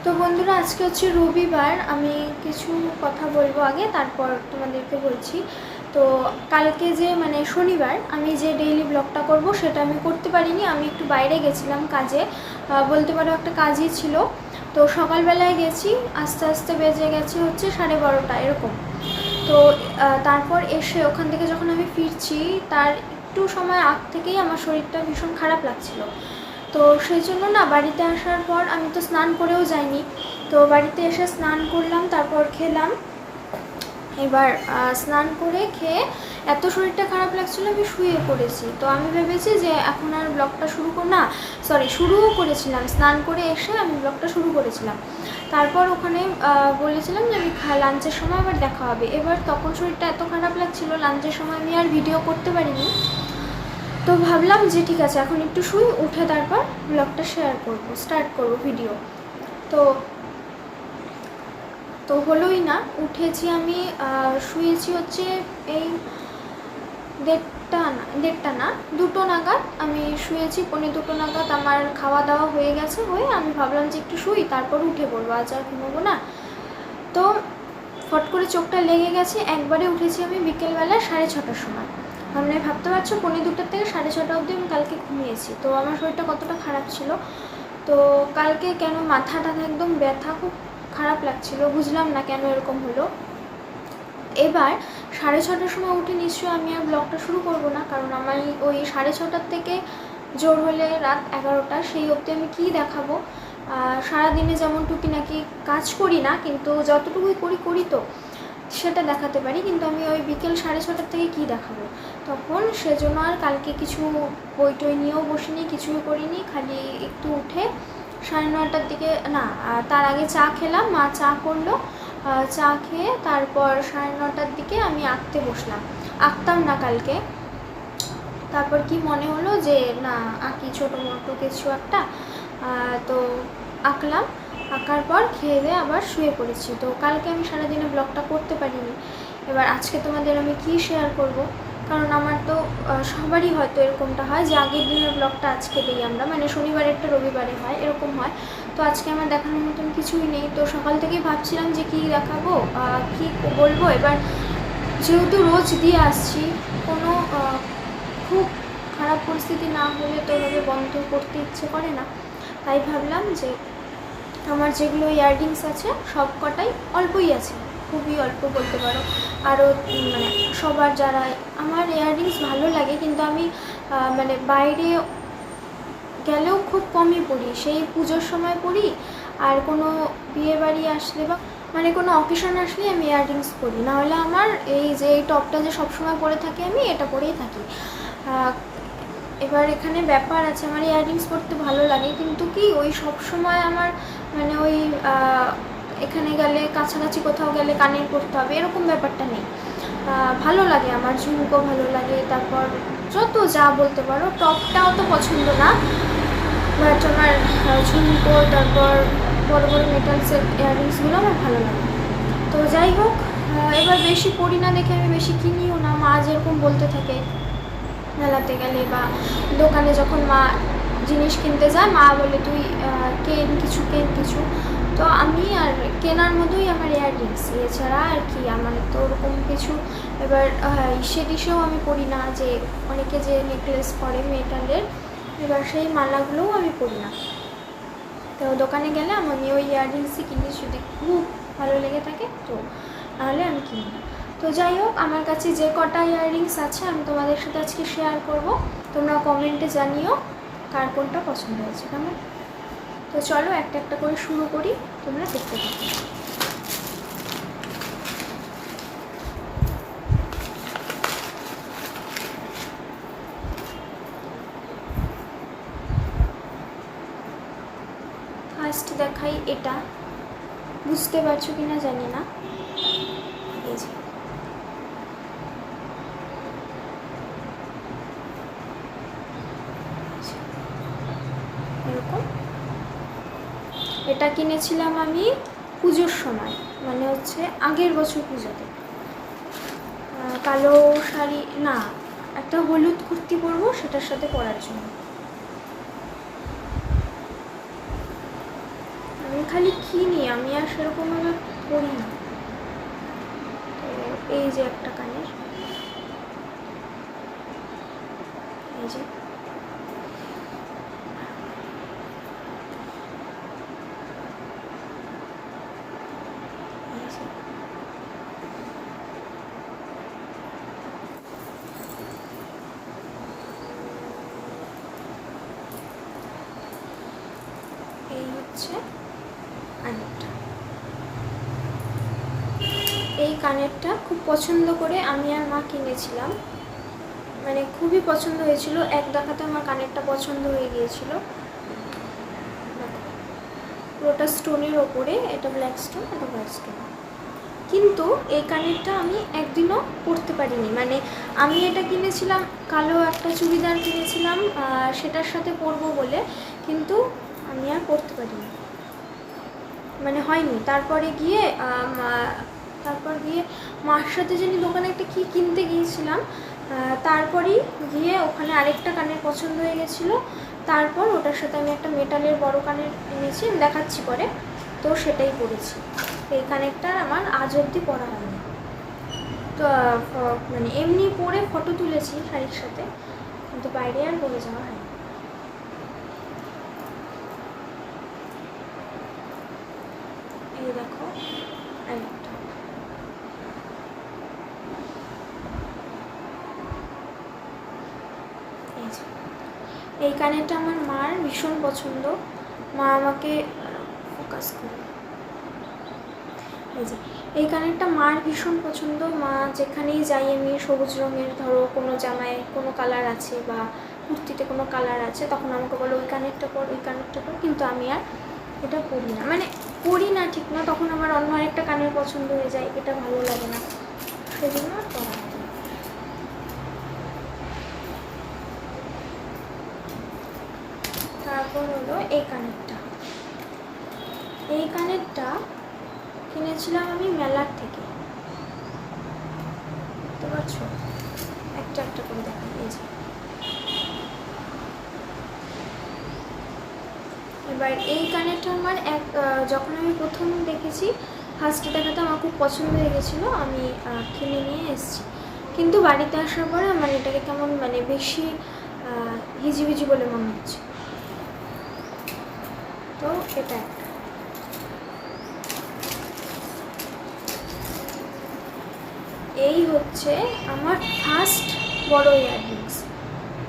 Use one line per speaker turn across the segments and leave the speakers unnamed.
তো বন্ধুরা, আজকে হচ্ছে রবিবার। আমি কিছু কথা বলবো আগে, তারপর তোমাদেরকে বলছি। তো কালকে যে শনিবার আমি যে ডেইলি ব্লগটা করব সেটা আমি করতে পারিনি। আমি একটু বাইরে গেছিলাম কাজে, বলতে পারো একটা কাজই ছিল। তো সকালবেলায় গেছি, আস্তে আস্তে বেজে গেছে হচ্ছে 12:30 এরকম। তো তারপর এসে ওখান থেকে যখন আমি ফিরছি তার একটু সময় আগ থেকেই আমার শরীরটা ভীষণ খারাপ লাগছিল। তো সেই জন্য না, বাড়িতে আসার পর আমি তো স্নান করেও যাইনি। তো বাড়িতে এসে স্নান করলাম, তারপর খেলাম। এবার স্নান করে খেয়ে এত শরীরটা খারাপ লাগছিলো, আমি শুয়ে পড়েছি। তো আমি ভেবেছি যে এখন আর ব্লগটা শুরুও করেছিলাম, স্নান করে এসে আমি ব্লগটা শুরু করেছিলাম। তারপর ওখানে বলেছিলাম যে আমি লাঞ্চের সময় আবার দেখা হবে। এবার তখন শরীরটা এত খারাপ লাগছিলো, লাঞ্চের সময় আমি আর ভিডিও করতে পারিনি। তো ভাবলাম যে ঠিক আছে, এখন একটু শুই, উঠে তারপর ব্লগটা স্টার্ট করবো ভিডিও। তো তো হলোই না, উঠেছি আমি, শুয়েছি হচ্ছে এই 1:30 না 2টো নাগাদ আমি শুয়েছি। 1:45 নাগাদ আমার খাওয়া দাওয়া হয়ে গেছে, হয়ে আমি ভাবলাম যে একটু শুই, তারপর উঠে পড়বো, আজ আর ঘুমোবো না। তো ফট করে চোখটা লেগে গেছে, একবারে উঠেছি আমি বিকেলবেলা 6:30টার সময়। ভাবতে পারছো 2:45 থেকে 6:30 অবধি আমি কালকে ঘুমিয়েছি। তো আমার শরীরটা কতটা খারাপ ছিল। তো কালকে কেন মাথাটা একদম ব্যথা, খুব খারাপ লাগছিল, বুঝলাম না কেন এরকম হলো। এবার 6:30টার সময় উঠে নিশ্চয়ই আমি আর ব্লগটা শুরু করব না, কারণ আমার ওই 6:30টার থেকে জোর হলে রাত 11টা, সেই অবধি আমি কী দেখাবো। সারাদিনে যেমন টুকিনাকি কাজ করি না, কিন্তু যতটুকুই করি তো সেটা দেখাতে পারি, কিন্তু আমি ওই বিকেল 6:30টার থেকে কী দেখাবো তখন। সেজন্য আর কালকে কিছু বই নিয়েও বসিনি, কিছুই করিনি। খালি একটু উঠে 9:30টার দিকে, না তার আগে চা খেলাম, মা চা করলো। চা খেয়ে তারপর 9:30টার দিকে আমি আঁকতে বসলাম। আঁকতাম না কালকে, তারপর কি মনে হলো যে না, আঁকি ছোটো মোটো কিছু একটা। তো আঁকলাম, আঁকার পর খেয়ে দিয়ে আবার শুয়ে পড়েছি। তো কালকে আমি সারাদিনে ব্লগটা করতে পারিনি। এবার আজকে তোমাদের আমি কি শেয়ার করব, কারণ আমার তো সবারই হয়তো এরকমটা হয় যে আগের দিনের ব্লগটা আজকে দিই আমরা, শনিবারেরটা রবিবারে হয়, এরকম হয়। তো আজকে আমার দেখানোর মতন কিছুই নেই। তো সকাল থেকেই ভাবছিলাম যে কী দেখাবো, কী বলবো। এবার যেহেতু রোজ দিয়ে আসছি, কোনো খুব খারাপ পরিস্থিতি না হলে তো ওভাবে বন্ধ করতে ইচ্ছে করে না। তাই ভাবলাম যে আমার যেগুলো ইয়াররিংস আছে সব কটাই অল্পই আছে, খুবই অল্প বলতে পারো। আরও সবার যারা, আমার ইয়াররিংস ভালো লাগে, কিন্তু আমি বাইরে গেলেও খুব কমই পরি, সেই পুজোর সময় পরি। আর কোনো বিয়ে বাড়ি আসলে বা কোনো অকেশন আসলে আমি ইয়াররিংস পরি, নাহলে আমার এই যে এই টপটা যে সবসময় পরে থাকি আমি, এটা পরেই থাকি। এবার এখানে ব্যাপার আছে, আমার ইয়াররিংস পরতে ভালো লাগে, কিন্তু কি ওই সব সময় আমার ওই এখানে গেলে, কাছাকাছি কোথাও গেলে কানের পরতে হবে এরকম ব্যাপারটা নেই। ভালো লাগে আমার, ঝুমকো ভালো লাগে, তারপর যত যা বলতে পারো। টপটাও তো পছন্দ না, বাট আমার ঝুমকো, তারপর বড় বড় মেটালসের ইয়াররিংসগুলো আমার ভালো লাগে। তো যাই হোক, এবার বেশি পরি না দেখে আমি বেশি কিনিও না। মা যেরকম বলতে থাকে মেলাতে গেলে বা দোকানে যখন মা জিনিস কিনতে যায়, মা বলে তুই কেন কিছু। তো আমি আর কেনার মতোই আমার ইয়াররিংস, এছাড়া আর কি আমার তো ওরকম কিছু। এবার সেটিসেও আমি পরি না, যে অনেকে যে নেকলেস পরে মেটালের, এবার সেই মালাগুলোও আমি পরি না। তো দোকানে গেলে আমি ওই ইয়াররিংসই কিনি, যদি খুব ভালো লেগে থাকে তো, নাহলে আমি কিনি না। তো যাই হোক, আমার কাছে যে কটা ইয়াররিংস আছে আমি তোমাদের সাথে আজকে শেয়ার করব। তোমরা কমেন্টে জানিও কার কোনটা পছন্দ হয়েছে কেমন। তো চলো একটা একটা করে শুরু করি, তোমরা দেখতে থাকো। ফার্স্ট দেখাই এটা, বুঝতে পারছো কিনা জানি না, এই যে এরকম। এটা কিনেছিলাম আমি পুজোর সময়, হচ্ছে আগের বছর পুজোতে। কালো শাড়ি না, একটা হলুদ কুর্তি পরবো, সেটার সাথে পরার জন্য। আমি খালি কিনি, আমি আর সেরকমভাবে পরি না। তো এই যে একটা কানের, এই যে এই হচ্ছে কানেরটা। এই কানেরটা খুব পছন্দ করে আমি আর মা কিনেছিলাম, মানে খুবই পছন্দ হয়েছিল, এক দেখাতে আমার কানেরটা পছন্দ হয়ে গিয়েছিল। পুরোটা স্টোনের ওপরে, এটা ব্ল্যাক স্টোন, এটা হোয়াইট স্টোন। কিন্তু এই কানেরটা আমি একদিনও পরতে পারিনি, মানে আমি এটা কিনেছিলাম, কালো একটা চুড়িদার কিনেছিলাম সেটার সাথে পরবো বলে, কিন্তু আমি আর পরতে পারিনি, মানে হয়নি। তারপরে গিয়ে মার সাথে জানি দোকানে একটা কী কিনতে গিয়েছিলাম, তারপরেই গিয়ে ওখানে আরেকটা কানের পছন্দ হয়ে গেছিলো। তারপর ওটার সাথে আমি একটা মেটালের বড় কানের এনেছি, দেখাচ্ছি পরে, তো সেটাই পরেছি। এই কানেরটা আমার আজ অবধি পরা হয়নি। তো মানে এমনি পরে ফটো তুলেছি শাড়ির সাথে, কিন্তু বাইরে আর পরে যাওয়া হয়নি। এই দেখো আরেকটা, এই কানেরটা আমার মার ভীষণ পছন্দ। মা আমাকে ফোকাস করে, এই যে এই কানেরটা মার ভীষণ পছন্দ। মা যেখানেই যাই, আমি সবুজ রঙের ধরো কোনো জামায় কোনো কালার আছে বা কুর্তিতে কোনো কালার আছে, তখন আমাকে বলো ওই কানেরটা পর, ওই কানেরটা পর, কিন্তু আমি আর এটা পরি না, মানে পরি না ঠিক না, তখন আমার অন্য আরেকটা কানের পছন্দ হয়ে যায়, এটা ভালো লাগে না, সেজন্য আর পরা হয় না। তারপর হলো এই কানেরটা। এই কানেরটা কিনেছিলাম আমি মেলার থেকে, বুঝতে পারছো, একটা একটা করে দেখা দিয়েছি। এবার এই কানেরটা আমার যখন আমি প্রথম দেখেছি, ফার্স্টে দেখাতে আমার খুব পছন্দ হয়ে গেছিলো, আমি কিনে নিয়ে এসেছি। কিন্তু বাড়িতে আসার পরে আমার এটাকে কেমন মানে বেশি হিজিবিজি বলে মনে হচ্ছে। তো এটা একটা। এই হচ্ছে আমার ফার্স্ট বড় ইয়াররিংস।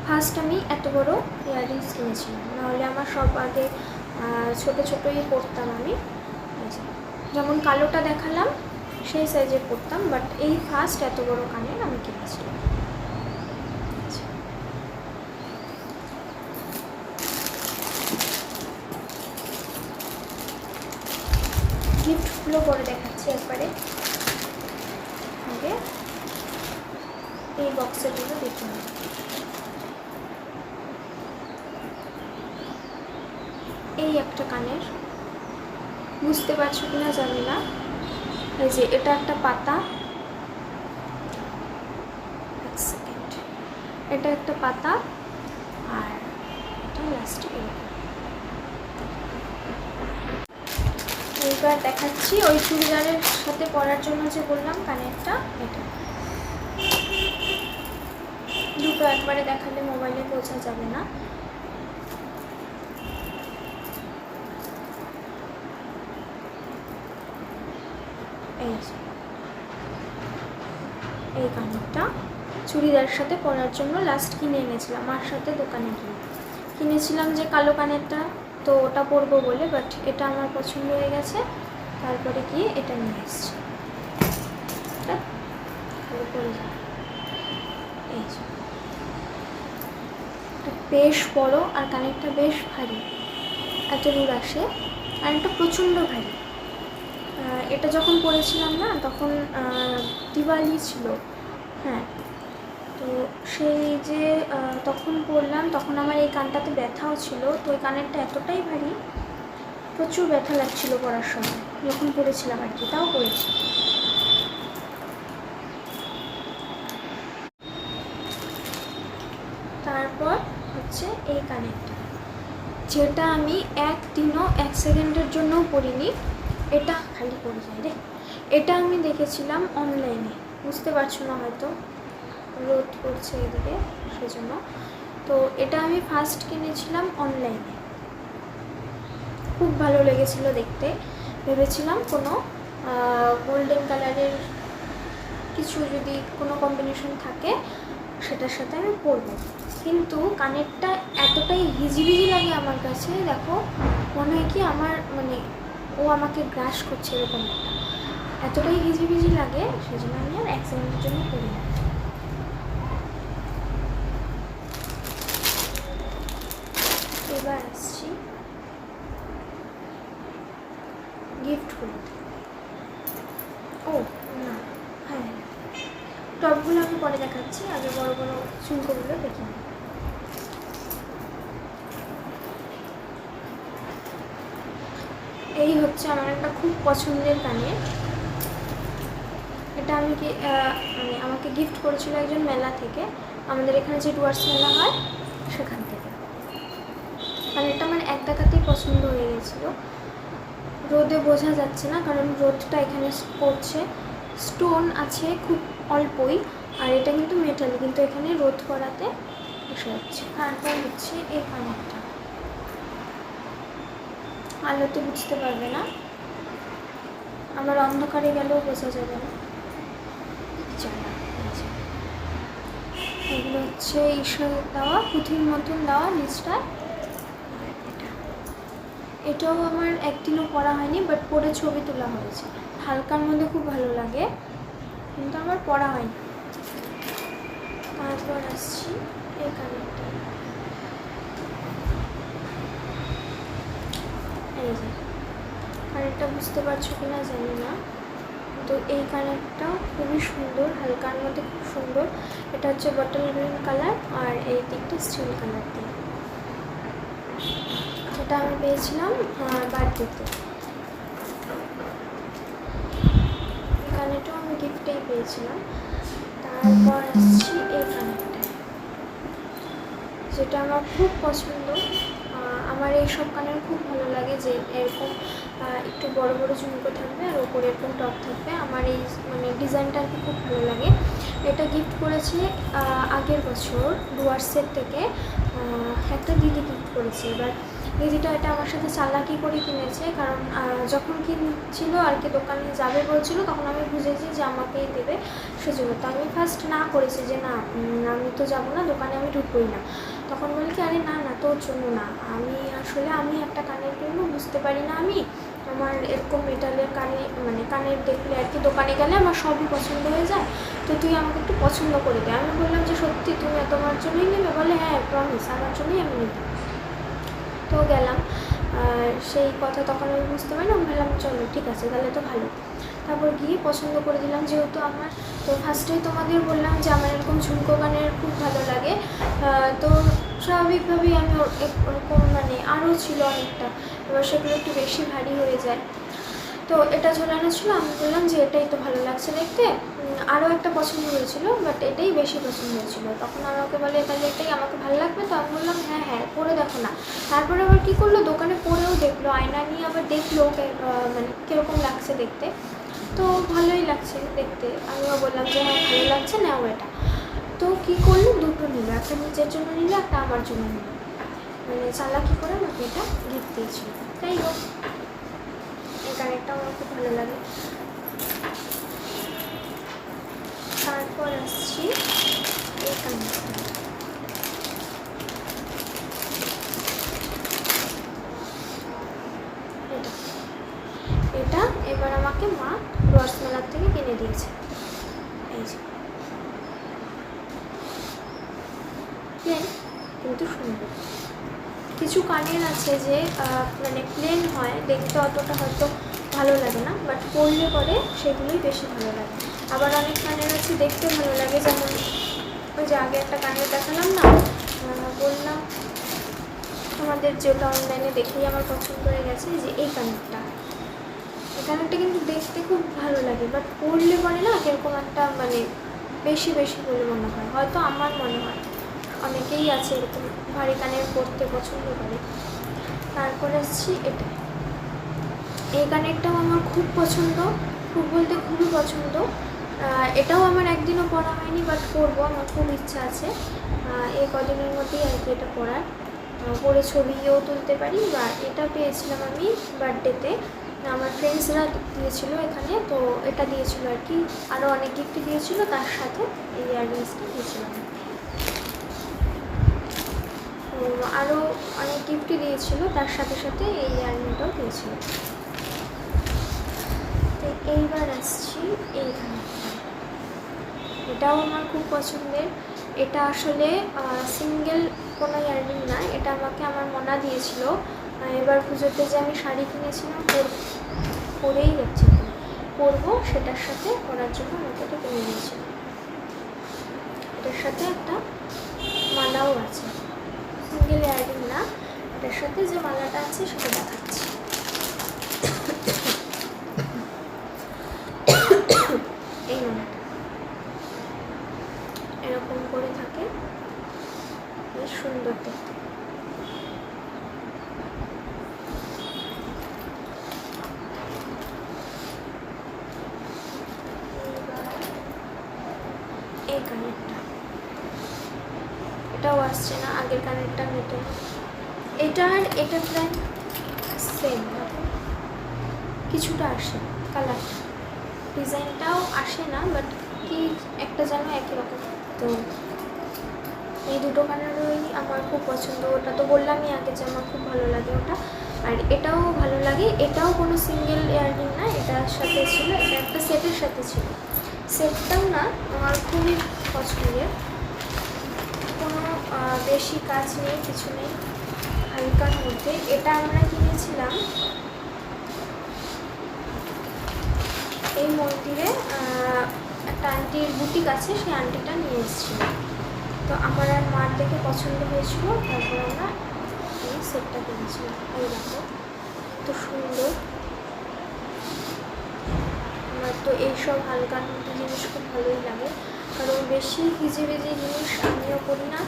ফার্স্ট আমি এত বড় ইয়াররিংস কিনেছিলাম, নাহলে আমার সব আগে ছোটো ছোটোই পরতাম আমি, যেমন কালোটা দেখালাম সেই সাইজের পরতাম, বাট এই ফার্স্ট এত বড় কানের আমি কিনেছিলাম। গিফটগুলো পরে দেখাচ্ছি একবারে, আগে এই বক্সের জন্য দেখুন। এই একটা কানের, বুঝতে পারছো কিনা জানি না, এই যে এটা একটা পাতা, এক সেকেন্ড, এটা একটা পাতা, আর এটা লাস্টে এরকম। এইবার দেখাচ্ছি ওই চুড়িদারের সাথে পরার জন্য যে বললাম কানেরটা, এটা দুটো একবারে দেখালে মোবাইলে বোঝা যাবে না। এই কানেরটা চুড়িদারের সাথে পরার জন্য লাস্ট কিনে এনেছিলাম, মার সাথে দোকানে গিয়ে কিনেছিলাম যে কালো কানেরটা, তো ওটা পরবো বলে, বাট এটা আমার পছন্দ হয়ে গেছে, তারপরে গিয়ে এটা নিয়ে এসেছি। এটা ভালো পরে যায়, এই যে এটা বেশ বড়, আর কানেরটা বেশ ভারী, এত দূর আসে, আর এটা প্রচণ্ড ভারী। এটা যখন পরেছিলাম না, তখন দিওয়ালি ছিল, হ্যাঁ, তো সেই যে তখন পরলাম, তখন আমার এই কানটাতে ব্যথাও ছিল, তো ওই কানেরটা এতটাই ভারী, প্রচুর ব্যথা লাগছিল পরার সময়, যখন পরেছিলাম আর কি, তাও পরেছি। তারপর হচ্ছে এই কানেরটা, যেটা আমি একদিনও 1 সেকেন্ডের জন্যও পরিনি। এটা খালি পড়ে যায় রে। এটা আমি দেখেছিলাম অনলাইনে, বুঝতে পারছো না হয়তো, রোদ পড়ছে এদিকে সেজন্য। তো এটা আমি ফার্স্ট কিনেছিলাম অনলাইনে, খুব ভালো লেগেছিলো দেখতে। ভেবেছিলাম কোনো গোল্ডেন কালারের কিছু যদি কোনো কম্বিনেশন থাকে সেটার সাথে আমি পরবো, কিন্তু কানেরটা এতটাই হিজিবিজি লাগে আমার কাছে, দেখো মনে হয় কি আমার মানে ও আমাকে গ্রাস করছে এরকম একটা, এতটাই হিজিবিজি লাগে, সেজন্য আমি আর 1 সেকেন্ডের জন্য পরি না। এবার আসছি গিফটগুলো। ও না, হ্যাঁ টপগুলো আমি পরে দেখাচ্ছি, আগে বড় বড় ঝুমকোগুলো দেখে নিই। এই হচ্ছে আমার একটা খুব পছন্দের কানের। এটা আমি মানে আমাকে গিফট করেছিল একজন মেলা থেকে, আমাদের এখানে যে ডুয়ার্স মেলা হয় সেখান থেকে। কানেরটা আমার এক দেখাতেই পছন্দ হয়ে গেছিলো। রোদে বোঝা যাচ্ছে না কারণ রোদটা এখানে পড়ছে, স্টোন আছে খুব অল্পই, আর এটা কিন্তু মেটাল, কিন্তু এখানে রোদ পড়াতে এসে যাচ্ছে। তারপর হচ্ছে এই কানেরটা, আলোতে বুঝতে পারবে না, আমার অন্ধকারে গেলেও বোঝা যাবে না। এগুলো হচ্ছে ঈশ্বর দেওয়া, পুঁথির মতন দেওয়া নিচটা। এটাও আমার একদিনও পরা হয়নি, বাট পরে ছবি তোলা হয়েছে, হালকার মধ্যে খুব ভালো লাগে, কিন্তু আমার পরা হয়নি। তারপর আসছি এই কানেরটা, এই যে কানেরটা বুঝতে পারছো কিনা জানি না, তো এই কানেরটাও খুবই সুন্দর, হালকার মধ্যে খুব সুন্দর। এটা হচ্ছে বটল গ্রিন কালার আর এই দিকটা স্টিল কালার দিয়ে। এটা আমি পেয়েছিলাম বার্থডেতে, এই কানেরটাও আমি গিফটেই পেয়েছিলাম। তারপর আসছি এই কানেরটা, যেটা আমার খুব পছন্দ। আমার এইসব কানের খুব ভালো লাগে যে এরকম একটু বড় বড় ঝুমকো থাকবে আর ওপরে এরকম টপ থাকবে, আমার এই মানে ডিজাইনটা আর কি খুব ভালো লাগে। এটা গিফট করেছে আগের বছর ডুয়ার্সের থেকে একটা দিদি গিফট করেছে। এবার দিদিটা এটা আমার সাথে চালাকি করে কিনেছে, কারণ যখন কিনছিল আর কি দোকানে যাবে বলছিল, তখন আমি বুঝেছি যে আমাকেই দেবে, সেজন্য তো আমি ফার্স্ট না করেছি যে না আমি তো যাবো না দোকানে, আমি ঢুকবোই না। তখন বলি কি আরে না না তোর জন্য না, আমি একটা কানের কিনবো, বুঝতে পারি না আমি, আমার এরকম মেটালের মানে কানের দেখলে আর কি দোকানে গেলে আমার সবই পছন্দ হয়ে যায়, তো তুই আমাকে একটু পছন্দ করে দে। আমি বললাম যে সত্যি তুমি তোমার জন্যই নেবে? বলে হ্যাঁ প্রমিস আমার জন্যই আমি নেব। তো গেলাম, সেই কথা তখন আমি বুঝতে পারি না, আমি বললাম চলো ঠিক আছে তাহলে তো ভালো। তারপর গিয়ে পছন্দ করে দিলাম যেহেতু আমার, তো ফার্স্টেই তোমাদের বললাম যে আমার এরকম ঝুমকো কানের খুব ভালো লাগে, তো স্বাভাবিকভাবেই আমি ওরকম মানে আরও ছিল অনেকটা, এবার সেগুলো একটু বেশি ভারী হয়ে যায়। তো এটা ঝোলানো ছিল, আমি বললাম যে এটাই তো ভালো লাগছে দেখতে, আরও একটা পছন্দ হয়েছিল বাট এটাই বেশি পছন্দ হয়েছিল। তখন আমাকে বলে তাহলে এটাই আমাকে ভালো লাগবে, তো আমি বললাম হ্যাঁ হ্যাঁ পরে দেখো না। তারপরে আবার কী করলো, দোকানে পরেও দেখলো, আয়না নিয়ে আবার দেখলো মানে কীরকম লাগছে দেখতে, তো ভালোই লাগছে দেখতে। আমিও বললাম যে হ্যাঁ ভালো লাগছে, নাও এটা। তো কী করলো, দুটো নিল, একটা নিজের জন্য নিল, একটা আমার জন্য নিল, মানে চালাকি করে আমাকে এটা গিফট দিয়েছিল। তাই হোক, এই কানেরটাও আমার খুব ভালো লাগে। তারপর আসছি এই কানেরটা, এটা এবার আমাকে মা রসমেলার থেকে কিনে দিয়েছে। এই যে প্লেন কিন্তু সুন্দর। কিছু কানের আছে যে মানে প্লেন হয়, দেখতে অতটা হয়তো ভালো লাগে না, বাট পরলে পরে সেগুলোই বেশি ভালো লাগে। আবার অনেক কানের আছে দেখতে ভালো লাগে, যেমন ওই যে আগে একটা কানের দেখালাম না, বললাম তোমাদের যেটা অনলাইনে দেখেই আমার পছন্দ হয়ে গেছে, যে এই কানেরটা, এই কানেরটা কিন্তু দেখতে খুব ভালো লাগে, বাট পরলে পরে না কীরকম একটা মানে বেশি বেশি বলে মনে হয়, হয়তো আমার মনে হয়, অনেকেই আছে এরকম ভারী কানের পরতে পছন্দ করে। তারপরে আসছি এটা, এই কানেরটাও আমার খুব পছন্দ, খুব বলতে খুবই পছন্দ। এটাও আমার একদিনও পরা হয়নি, বাট পরবো, আমার খুব ইচ্ছা আছে এই কদিনের মধ্যেই আর কি এটা পরার, পরে ছবিও তুলতে পারি। বা এটা পেয়েছিলাম আমি বার্থডেতে, আমার ফ্রেন্ডসরা দিয়েছিল এখানে, তো এটা দিয়েছিল আর কি, আরও অনেক গিফট দিয়েছিল, তার সাথে এই ইয়াররিংসটা দিয়েছিলাম। তো আরও অনেক গিফটই দিয়েছিল, তার সাথে সাথে এই ইয়াররিংটাও দিয়েছিল। তো এইবার আসছি এইখানে, এটাও আমার খুব পছন্দের। এটা আসলে সিঙ্গেল কোনো ইয়াররিং না, এটা আমাকে আমার মনা দিয়েছিল। এবার পুজোতে যে আমি শাড়ি কিনেছিলাম, পরেই যাচ্ছি, পরবো, সেটার সাথে পরার জন্য আমাকে এটা কিনে দিয়েছিল। এটার সাথে একটা মালাও আছে, সিঙ্গেল ইয়াররিং না, এটার সাথে যে মালাটা আছে সেটা দেখাচ্ছি। এই মালাটা এরকম করে থাকে, বেশ সুন্দর দেখতে। এই কানেরটা, এটাও আসছে না, আগের কানেরটা মেটে, এটা আর এটা প্রায় সেম, কিছুটা আসে কালারটা, ডিজাইনটাও আসে না, বাট কি একটা যেন একই রকম। তো এই দুটো কানেরই আমার খুব পছন্দ, ওটা তো বললামই আগে যে আমার খুব ভালো লাগে ওটা, আর এটাও ভালো লাগে। এটাও কোনো সিঙ্গেল ইয়াররিং না, এটার সাথে ছিল, এটা একটা সেটের সাথে ছিল, সেটটাও না, আমার খুবই পছন্দের, কোনো বেশি কাজ নেই, কিছু নেই, হালকার মধ্যে। এটা আমরা কিনেছিলাম এই মন্দিরে, একটা আন্টির বুটিক আছে, সেই আন্টিটা নিয়ে এসেছিল, তো আমার আর মার দেখে পছন্দ হয়েছিল, তারপর আমরা এই সেটটা কিনেছিলাম। এই দেখো এত সুন্দর, আমার তো এইসব হালকার মধ্যে জিনিস খুব ভালোই লাগে, কারণ বেশি ভিজে জিনিস আমিও করি না,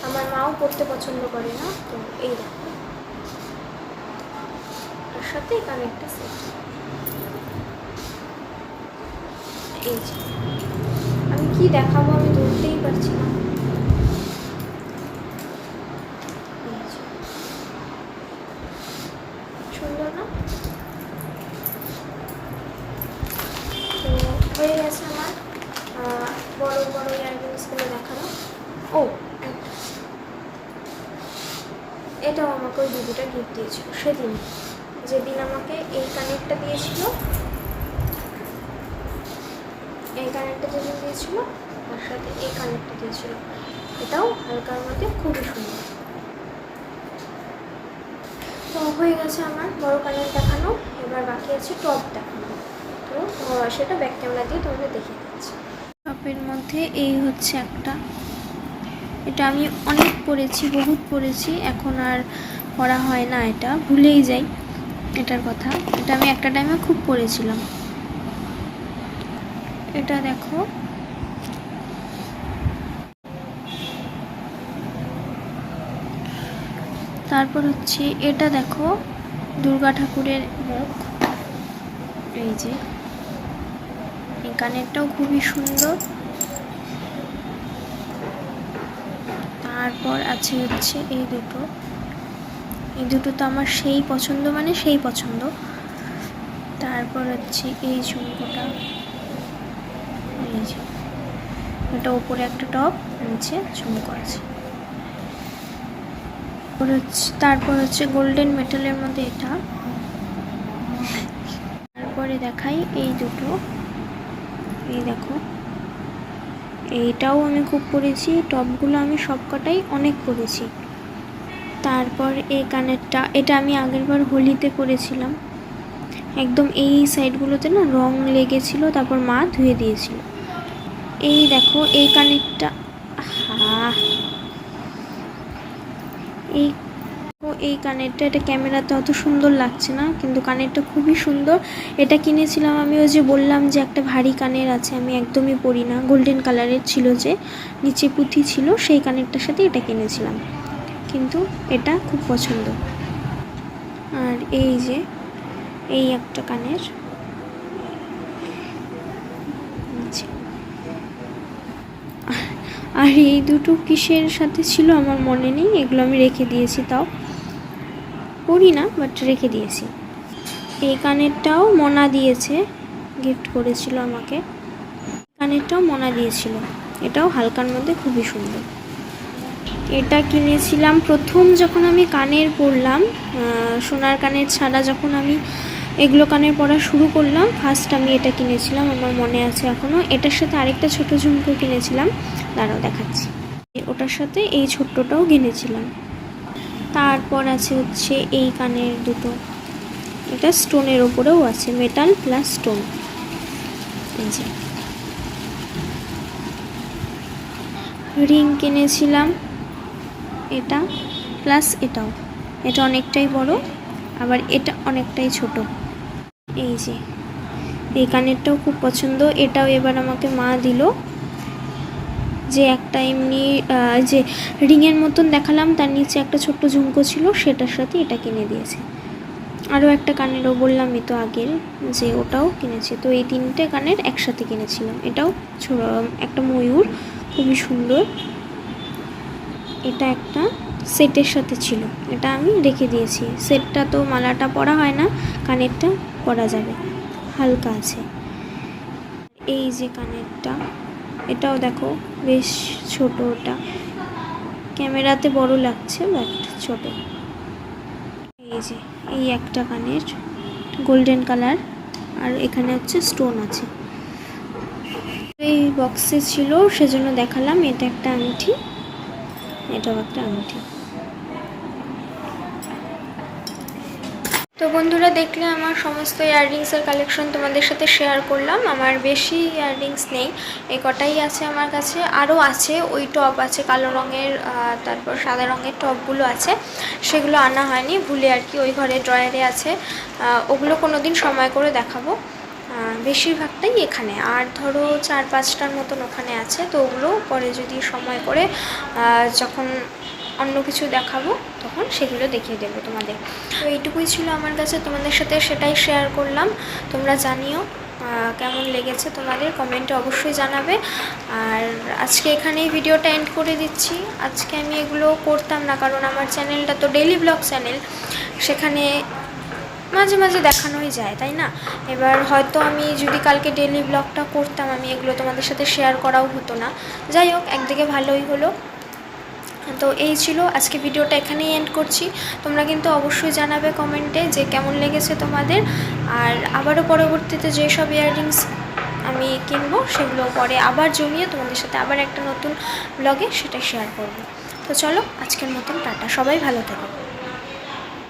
আমার মাও করতে পছন্দ করে না। তো এই দেখো, তার সাথে এখানে একটা সেট, এই যে আমি কি দেখাবো আমি ধরতেই পারছি না, সুন্দর না? তো হয়ে গেছে আমার বড় বড় ইয়াররিংসগুলো দেখানো। ও, এটাও আমাকে ওই দিদিটা গিফট দিয়েছিল সেদিন, যেদিন আমাকে এই কানেরটা দিয়েছিল, এই কানেরটা যেদিন দিয়েছিল, তার সাথে এই কানেরটা দিয়েছিল, এটাও হালকার মধ্যে খুবই সুন্দর। তো হয়ে গেছে আমার বড় কানের দেখানো, এবার বাকি আছে টপ দেখানো, তো সেটা ব্যাক ক্যামেরা দিয়ে তোমাদের দেখিয়ে দিচ্ছি। টপের মধ্যে এই হচ্ছে একটা, এটা আমি অনেক পরেছি, বহুত পরেছি, এখন আর পরা হয় না, এটা ভুলেই যাই এটার কথা, এটা আমি একটা টাইমে খুব পরেছিলাম। এটা দেখো, তারপর হচ্ছে এটা দেখো, দুর্গা ঠাকুরের মুখ, এই যে এই কানেরটাও খুবই সুন্দর। তারপর আছে হচ্ছে এই দুটো তো আমার সেই পছন্দ, মানে সেই পছন্দ। তারপর হচ্ছে এই ঝুমকোটা, এই যে এটা ওপরে একটা টপ, নিচে ঝুমকো আছে। তারপর হচ্ছে গোল্ডেন মেটালের মধ্যে এটা। তারপরে দেখাই এই দুটো, এই দেখো, এইটাও আমি খুব পরেছি, টপগুলো আমি সবকটাই অনেক পরেছি। তারপর এই কানেরটা, এটা আমি আগেরবার হোলিতে পরেছিলাম, একদম এই সাইডগুলোতে না রং লেগেছিল, তারপর মা ধুয়ে দিয়েছিল। এই দেখো এই কানেরটা, এই কানেরটা, এটা ক্যামেরাতে অত সুন্দর লাগছে না, কিন্তু কানেরটা খুবই সুন্দর। এটা কিনেছিলাম আমি, ওই যে বললাম যে একটা ভারী কানের আছে, আমি একদমই পরি না, গোল্ডেন কালারের ছিল, যে নিচে পুঁথি ছিল, সেই কানেরটার সাথে এটা কিনেছিলাম, কিন্তু এটা খুব পছন্দ। আর এই যে এই একটা কানের, আর এই দুটো কিসের সাথে ছিল আমার মনে নেই, এগুলো আমি রেখে দিয়েছি, তাও পরি না বাট রেখে দিয়েছি। এই কানেরটাও মোনা দিয়েছে, গিফট করেছিল আমাকে, কানেরটাও মোনা দিয়েছিল, এটাও হালকার মধ্যে খুবই সুন্দর। এটা কিনেছিলাম প্রথম যখন আমি কানের পরলাম, সোনার কানের ছাড়া যখন আমি এগুলো কানের পরা শুরু করলাম, ফার্স্ট আমি এটা কিনেছিলাম, আমার মনে আছে এখনও। এটার সাথে আরেকটা ছোট ঝুমকো কিনেছিলাম, দাঁড়াও দেখাচ্ছি। ওটার সাথে এই ছোট্টটাও কিনেছিলাম। তারপর আছে হচ্ছে এই কানের দুটো, এটা স্টোনের ওপরেও আছে, মেটাল প্লাস স্টোন। এই যে রিং কিনেছিলাম, এটা প্লাস এটাও, এটা অনেকটাই বড়, আবার এটা অনেকটাই ছোট। এই যে এই কানেরটাও খুব পছন্দ, এটাও এবার আমাকে মা দিল। যে একটা এমনি যে রিংয়ের মতন দেখালাম, তার নিচে একটা ছোট্ট ঝুমকো ছিল, সেটার সাথে এটা কিনে দিয়েছে। আরও একটা কানেরও বললামই তো আগের, যে ওটাও কিনেছে। তো এই তিনটে কানের একসাথে কিনেছিলাম। এটাও একটা ময়ূর, খুবই সুন্দর। এটা একটা সেটের সাথে ছিল, এটা আমি রেখে দিয়েছি। সেটটা তো মালাটা পরা হয় না, কানেরটা পরা যাবে, হালকা আছে। এই যে কানেরটা, এটাও দেখো বেশ ছোট, ওটা ক্যামেরাতে বড় লাগছে বাট ছোট। এই যে এই একটা কানের গোল্ডেন কালার, আর এখানে হচ্ছে স্টোন আছে। এই বক্সে ছিল সেজন্য দেখালাম। এটা একটা আংটি, এটাও একটা আংটি। তো বন্ধুরা, দেখলে আমার সমস্ত ইয়াররিংসের কালেকশন তোমাদের সাথে শেয়ার করলাম। আমার বেশি ইয়াররিংস নেই, এই কটাই আছে আমার কাছে। আরও আছে, ওই টপ আছে কালো রঙের, তারপর সাদা রঙের টপগুলো আছে, সেগুলো আনা হয়নি, ভুলে আর কি, ওই ঘরে ড্রয়ারে আছে। ওগুলো কোনো দিন সময় করে দেখাবো। বেশিরভাগটাই এখানে, আর ধরো 4-5টার মতন ওখানে আছে। তো ওগুলো পরে যদি সময় করে যখন অন্য কিছু দেখাবো তখন সেগুলো দেখিয়ে দেবো তোমাদের। তো এইটুকুই ছিল আমার কাছে তোমাদের সাথে, সেটাই শেয়ার করলাম। তোমরা জানিও কেমন লেগেছে তোমাদের, কমেন্টে অবশ্যই জানাবে। আর আজকে এখানেই ভিডিওটা এন্ড করে দিচ্ছি। আজকে আমি এগুলো করতাম না, কারণ আমার চ্যানেলটা তো ডেইলি ব্লগ চ্যানেল, সেখানে মাঝে মাঝে দেখানোই যায়, তাই না? এবার হয়তো আমি যদি কালকে ডেইলি ব্লগটা করতাম, আমি এগুলো তোমাদের সাথে শেয়ার করাও হতো না। যাই হোক, একদিকে ভালোই হলো। তো এই ছিল আজকে ভিডিওটা, এখানেই এন্ড করছি। তোমরা কিন্তু অবশ্যই জানাবে কমেন্টে যে কেমন লেগেছে তোমাদের। আর আবারও পরবর্তীতে যেসব ইয়াররিংস আমি কিনবো সেগুলো পরে আবার জমিয়ে তোমাদের সাথে আবার একটা নতুন ব্লগে সেটা শেয়ার করব। তো চলো, আজকের মতন টাটা, সবাই ভালো থেকো।